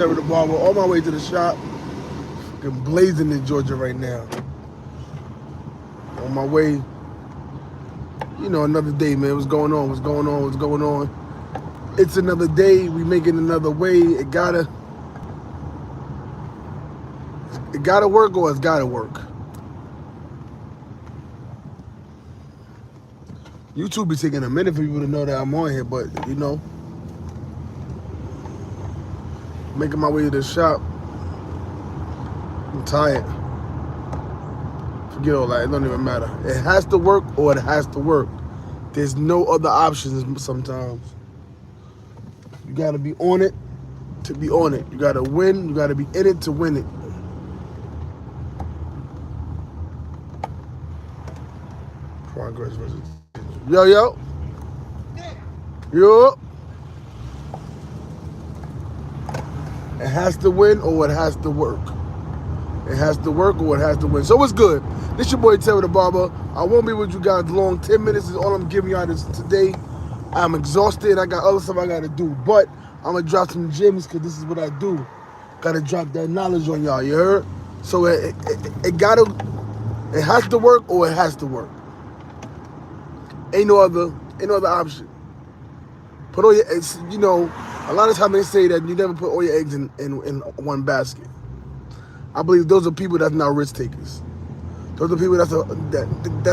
Terah Da Barber, on my way to the shop. Fucking blazing in Georgia right now. On my way, another day, man. What's going on? What's going on? What's going on? It's another day. We making another way. It gotta work or it's gotta work. YouTube be taking a minute for people to know that I'm on here, but making my way to the shop. I'm tired. Forget all that. It don't even matter. It has to work or it has to work. There's no other options sometimes. You gotta be on it to be on it. You gotta win. You gotta be in it to win it. Progress versus yo. It has to win or it has to work. It has to work or it has to win. So what's good? This your boy Terah Da Barber. I won't be with you guys long. 10 minutes is all I'm giving y'all this today. I'm exhausted. I got other stuff I gotta do. But I'm gonna drop some gems because this is what I do. Gotta drop that knowledge on y'all, you heard? So it has to work or it has to work. Ain't no other option. Put all your eggs, a lot of times they say that you never put all your eggs in one basket. I believe those are people that's not risk takers. Those are people that's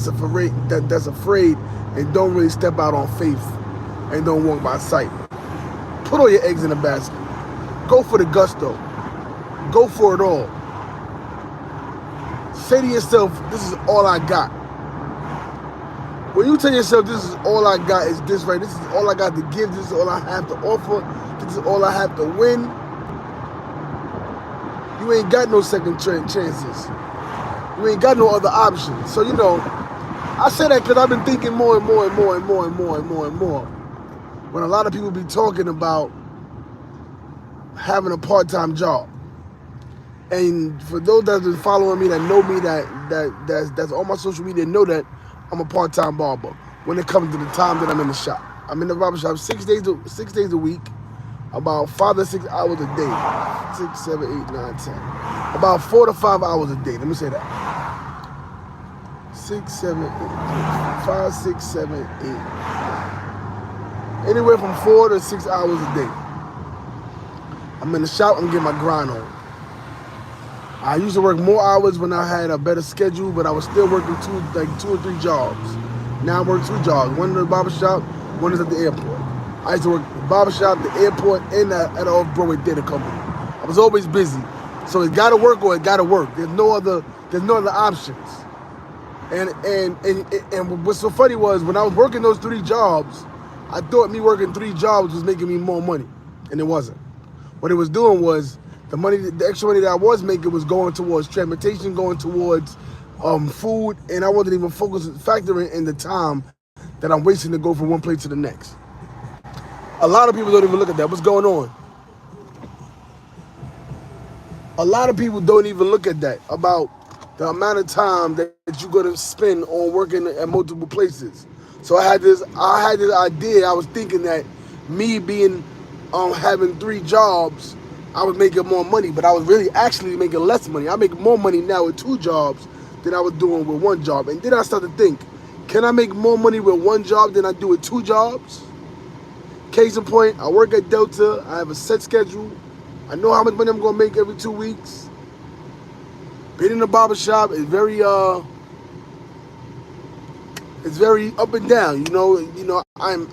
afraid and don't really step out on faith and don't walk by sight. Put all your eggs in a basket. Go for the gusto. Go for it all. Say to yourself, this is all I got. When you tell yourself this is all I got is this, right? This is all I got to give. This is all I have to offer. This is all I have to win. You ain't got no second chances. You ain't got no other options. So, I say that because I've been thinking more and more. When a lot of people be talking about having a part-time job. And for those that's been following me, that know me, that's on my social media, know that I'm a part-time barber when it comes to the time that I'm in the shop. I'm in the barber shop 6 days a week, about 5 to 6 hours a day. 6, 7, 8, 9, 10. About 4 to 5 hours a day. Let me say that. 6, 7, 8, 5, 6, 7, 8. Anywhere from 4 to 6 hours a day. I'm in the shop, I'm getting my grind on. I used to work more hours when I had a better schedule, but I was still working two or three jobs. Now I work 2 jobs. One in the barbershop, one is at the airport. I used to work the barbershop, the airport, and at an off-Broadway theater company. I was always busy. So it gotta work or it gotta work. There's no other options. And what's so funny was when I was working those 3 jobs, I thought me working 3 jobs was making me more money. And it wasn't. What it was doing was the extra money that I was making was going towards transportation, going towards food, and I wasn't even factoring in the time that I'm wasting to go from one place to the next. A lot of people don't even look at that. What's going on? A lot of people don't even look at that, about the amount of time that you're gonna spend on working at multiple places. So I had this idea. I was thinking that me being having 3 jobs, I was making more money, but I was really actually making less money. I make more money now with 2 jobs than I was doing with 1 job. And then I started to think, can I make more money with 1 job than I do with 2 jobs? Case in point, I work at Delta. I have a set schedule. I know how much money I'm gonna make every 2 weeks. Being in the barbershop is very up and down. I'm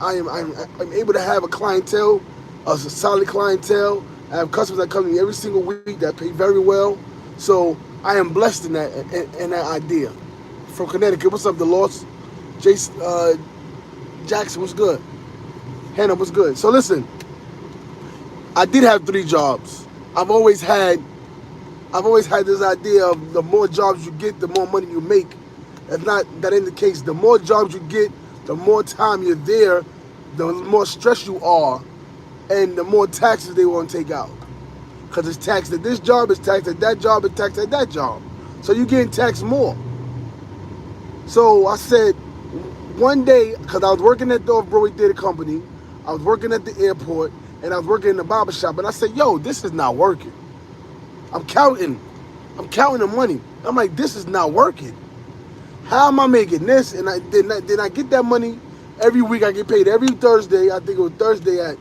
able to have a clientele, a solid clientele. I have customers that come to me every single week that pay very well. So I am blessed in that idea. From Connecticut, what's up, Dolores? Jackson, what's good? Hannah, what's good? So listen, I did have 3 jobs. I've always had this idea of the more jobs you get, the more money you make. That ain't the case. The more jobs you get, the more time you're there, the more stressed you are, and the more taxes they want to take out. Because it's taxed at this job, it's taxed at that job, it's taxed at that job. So you're getting taxed more. So I said, one day, because I was working at the off-Broadway theater company, I was working at the airport, and I was working in the barber shop, and I said, yo, this is not working. I'm counting the money. I'm like, this is not working. How am I making this? And then I get that money every week. I get paid every Thursday. I think it was Thursday at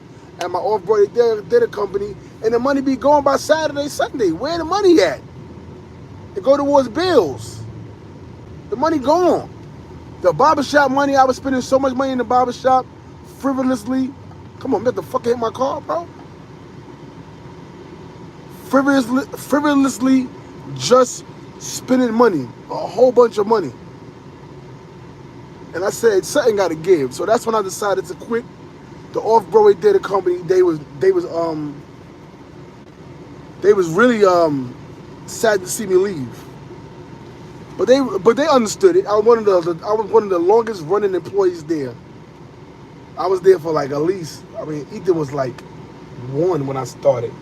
my off-Broadway theater company, and the money be going by Saturday, Sunday. Where the money at? It go towards bills. The money gone. The barbershop money, I was spending so much money in the barbershop frivolously. Come on, man, the fuck hit my car, bro? Frivolously just spending money, a whole bunch of money. And I said, something got to give. So that's when I decided to quit the off-Broadway theater company. They was really sad to see me leave. But they understood it. I was one of the longest running employees there. I was there for like at least, I mean, Ethan was like 1 when I started.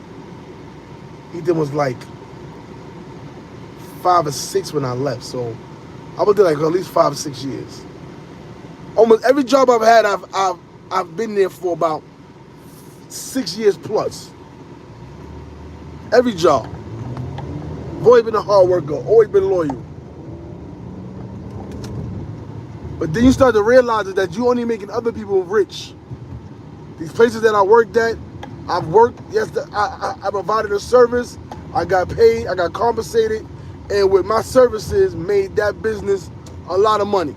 Ethan was like 5 or 6 when I left. So I was there like at least 5 or 6 years. Almost every job I've had, I've been there for about 6 years plus. Every job. I've always been a hard worker, always been loyal. But then you start to realize that you're only making other people rich. These places that I worked at, I've worked, yes, I provided a service, I got paid, I got compensated, and with my services, made that business a lot of money.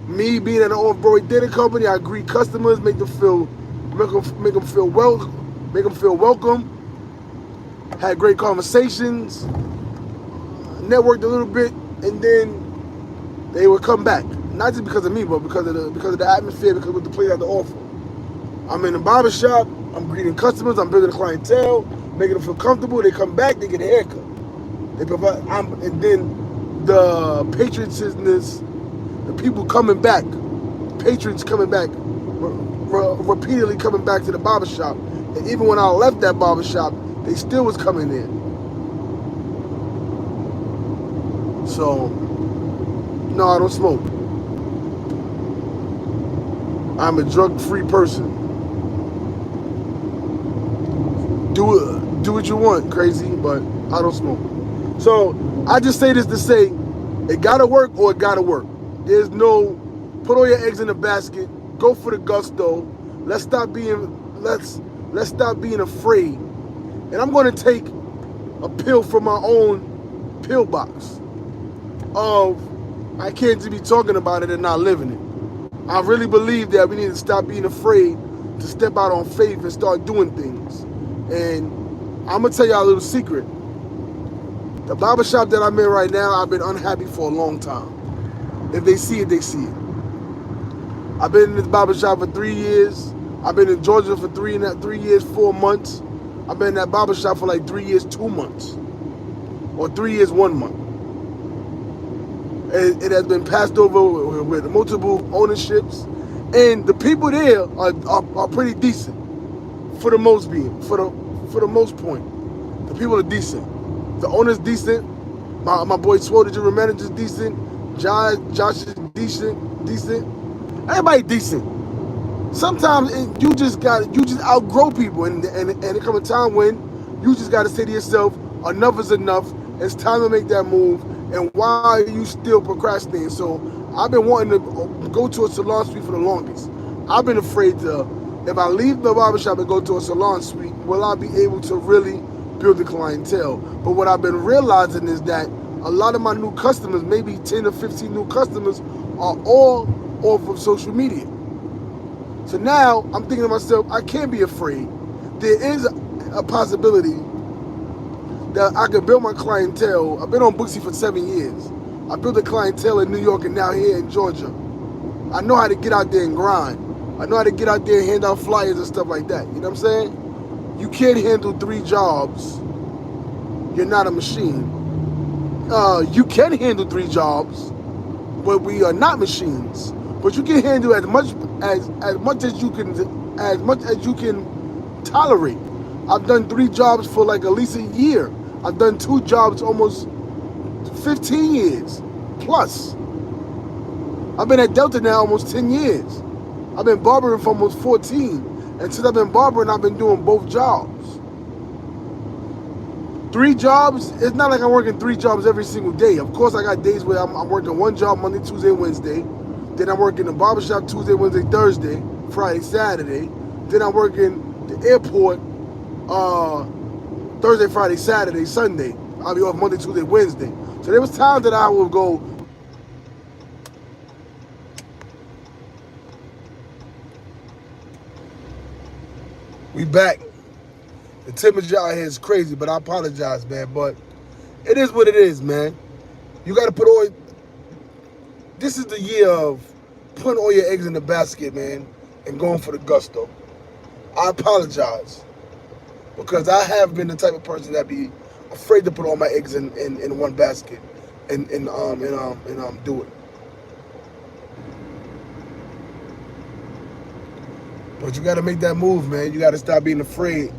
Me being at an off-Broadway theater company, I greet customers, make them feel welcome, had great conversations, networked a little bit, and then they would come back. Not just because of me, but because of the atmosphere, because of what the place had to offer. I'm in the barbershop, I'm greeting customers, I'm building a clientele, making them feel comfortable. They come back, they get a haircut. They provide, and then the patriotishness, the people coming back, patrons coming back, repeatedly coming back to the barbershop. And even when I left that barbershop, they still was coming in. So, no, I don't smoke. I'm a drug-free person. Do what you want, crazy, but I don't smoke. So I just say this to say, it gotta work or it gotta work. There's no put all your eggs in a basket. Go for the gusto. Let's stop being afraid. And I'm gonna take a pill from my own pill box of I can't just be talking about it and not living it. I really believe that we need to stop being afraid to step out on faith and start doing things. And I'm going to tell y'all a little secret. The barbershop that I'm in right now, I've been unhappy for a long time. If they see it, they see it. I've been in this barbershop for 3 years. I've been in Georgia for 3 years, 4 months. I've been in that barbershop for like 3 years, 2 months. Or 3 years, 1 month. It has been passed over with multiple ownerships, and the people there are pretty decent for the most point. The people are decent. The owner's decent. My boy Swole, the general manager's decent. Josh is decent. Everybody decent. Sometimes you just outgrow people, and it comes a time when you just gotta say to yourself, enough is enough. It's time to make that move. And why are you still procrastinating? So I've been wanting to go to a salon suite for the longest. I've been afraid if I leave the barbershop and go to a salon suite, will I be able to really build the clientele? But what I've been realizing is that a lot of my new customers, maybe 10 or 15 new customers, are all off of social media. So now I'm thinking to myself, I can't be afraid. There is a possibility that I could build my clientele. I've been on Booksy for 7 years. I built a clientele in New York and now here in Georgia. I know how to get out there and grind. I know how to get out there and hand out flyers and stuff like that. You know what I'm saying? You can't handle 3 jobs. You're not a machine. You can handle 3 jobs, but we are not machines. But you can handle as much as you can tolerate. I've done 3 jobs for like at least a year. I've done 2 jobs almost 15 years plus. I've been at Delta now almost 10 years. I've been barbering for almost 14. And And since I've been barbering, I've been doing both jobs. 3 jobs, it's not like I'm working 3 jobs every single day. Of course, I got days where I'm working 1 job Monday, Tuesday, Wednesday. Then I'm working the barbershop Tuesday, Wednesday, Thursday, Friday, Saturday. Then I'm working the airport Thursday, Friday, Saturday, Sunday. I'll be off Monday, Tuesday, Wednesday. So there was times that I would go. We back. The temperature out here is crazy, but I apologize, man. But it is what it is, man. You got to put all. This is the year of putting all your eggs in the basket, man, and going for the gusto. I apologize because I have been the type of person that be afraid to put all my eggs in one basket and do it. But you got to make that move, man. You got to stop being afraid.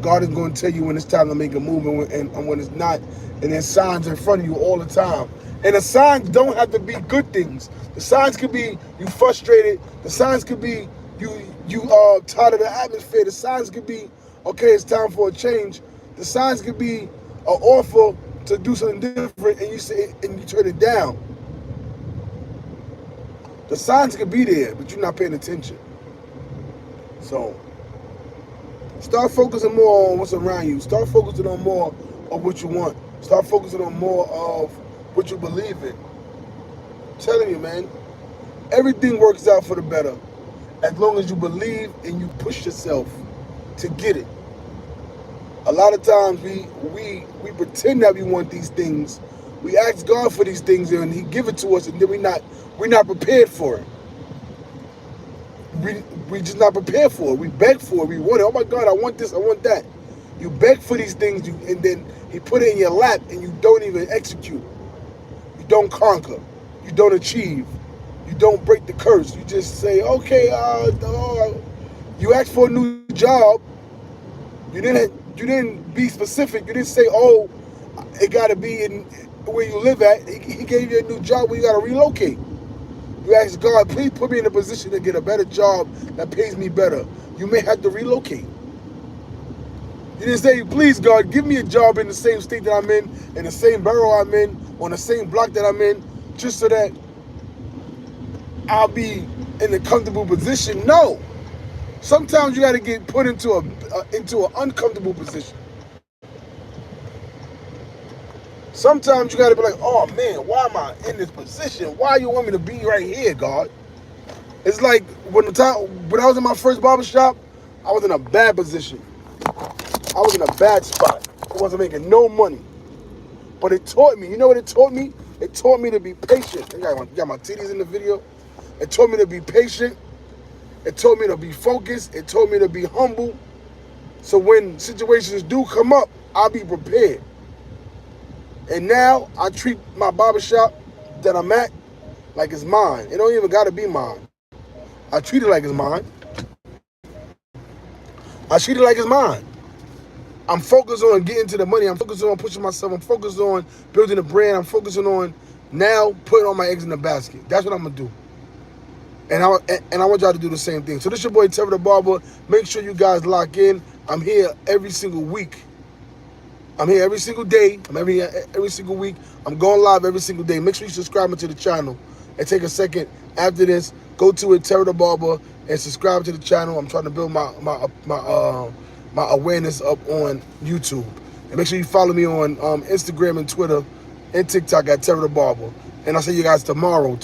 God is going to tell you when it's time to make a move and when it's not. And there's signs in front of you all the time. And the signs don't have to be good things. The signs could be you frustrated. The signs could be you tired of the atmosphere. The signs could be, okay, it's time for a change. The signs could be an offer to do something different and you say and you turn it down. The signs could be there, but you're not paying attention. So start focusing more on what's around you. Start focusing on more of what you want. Start focusing on more of what you believe in. I'm telling you, man, everything works out for the better as long as you believe and you push yourself to get it. A lot of times we pretend that we want these things. We ask God for these things and He give it to us, and then we're not prepared for it. We just not prepared for it. We beg for it. We want it. Oh my God, I want this. I want that. You beg for these things, and then He put it in your lap, and you don't even execute. You don't conquer. You don't achieve. You don't break the curse. You just say, okay, you asked for a new job. You didn't be specific. You didn't say, oh, it got to be in where you live at. He gave you a new job where you got to relocate. You ask God, please put me in a position to get a better job that pays me better. You may have to relocate. You didn't say, please, God, give me a job in the same state that I'm in the same borough I'm in, on the same block that I'm in, just so that I'll be in a comfortable position. No. Sometimes you got to get put into an uncomfortable position. Sometimes you got to be like, oh, man, why am I in this position? Why you want me to be right here, God? It's like when I was in my first barbershop, I was in a bad position. I was in a bad spot. I wasn't making no money. But it taught me. You know what it taught me? It taught me to be patient. You got my titties in the video. It taught me to be patient. It taught me to be focused. It taught me to be humble. So when situations do come up, I'll be prepared. And now I treat my barbershop that I'm at like it's mine. It don't even got to be mine. I treat it like it's mine. I treat it like it's mine. I'm focused on getting to the money. I'm focused on pushing myself. I'm focused on building a brand. I'm focusing on now putting all my eggs in the basket. That's what I'm going to do. And I want y'all to do the same thing. So this is your boy, Terah Da Barber. Make sure you guys lock in. I'm here every single week. I'm here every single day. I'm every single week. I'm going live every single day. Make sure you subscribe to the channel. And take a second after this, go to it, Terah Da Barber, and subscribe to the channel. I'm trying to build my awareness up on YouTube. And make sure you follow me on Instagram and Twitter and TikTok at Terah Da Barber. And I'll see you guys tomorrow.